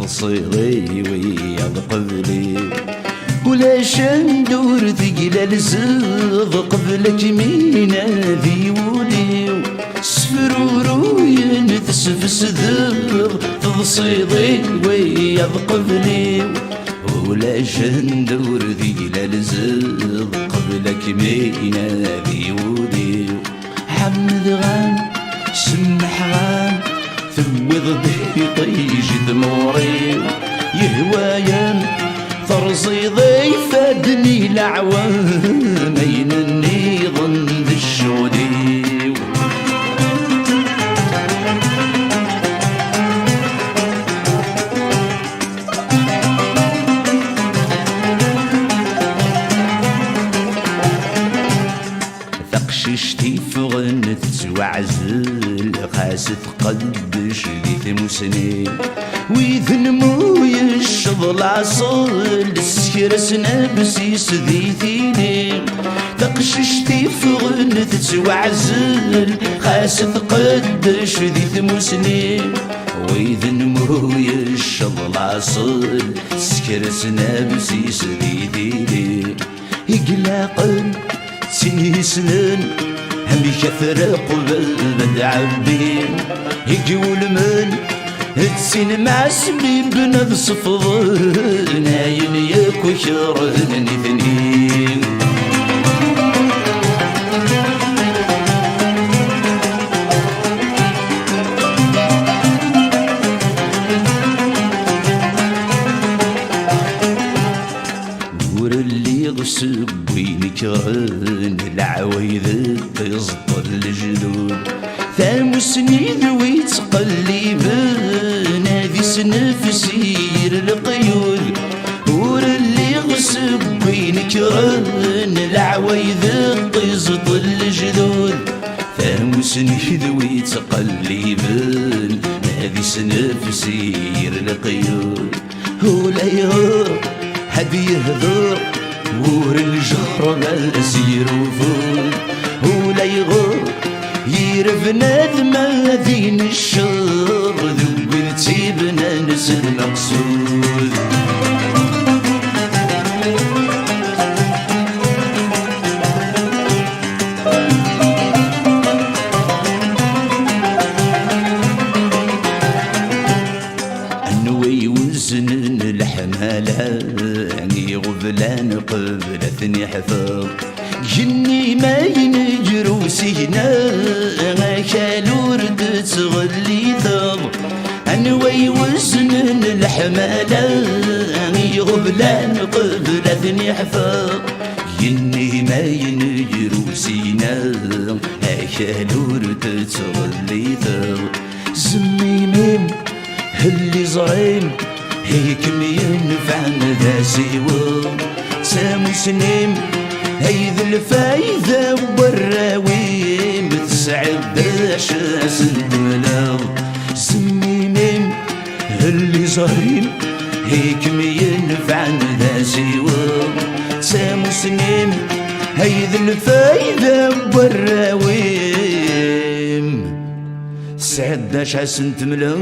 تصيري ويا قبلي ولاش ندور ثقيل الزغ قبلك مين ذي ولي سفرورو ينتسفس ذغ تصيري ويا قبلي ولاش ندور ثقيل الزغ قبلك مين ذي ولي حمد غان سمح غان ثوض به طيج دموري يهوايا ثرزي ضيف فادني العوام ينني ظن ذي الشودي ثقششتي فغنت وعزل خاست قدش ذي مسنين ويذن موي الشضل عصل السكر سنبسيس ذي ثيني تقششتي فغنت وعزل خاست قدش ذي ثمسنين ويذن موي الشضل عصل السكر سنبسيس ذي ثيني يقلاقن سني سنن هم يكثر قبل بدعبين يقول من السين مع سبيب بنذ صفض ناين يكو شرهن اثنين ور اللي غسب وينكرن العوايذ تزطل الجدود ثامسني ذوي تقلبن هذي سنفسي القيود ور اللي غسب وينكرن العوايذ تزطل الجدود ثامسني ذوي تقلبن هذي سنفسي القيود هو لا يهر هدي يهدر ور الجهر بالسير وفول ولا يغر يرف ندمة ذين الشر ذوبتي بنانس المقصود انوي وزن الحمالة يعني غبلان قبلتني حفظ جني ما ينجرو سينا خالو ردت تغلي ثغ انوي وزن الحمالة يعني غبلان قبلتني حفظ جني ما ينجرو سينا خالو ردت تغلي ثغ زمي ميم اللي زرين هيك ينفعنا ذا سيوا سامو سنيم هيذ الفايدة والراوي متسعد باش اسد ملاو سميمين اللي زهرين هيك ينفعنا ذا سيوا سامو سنيم هيذ الفايدة والراوي سعد باش اسد ملاو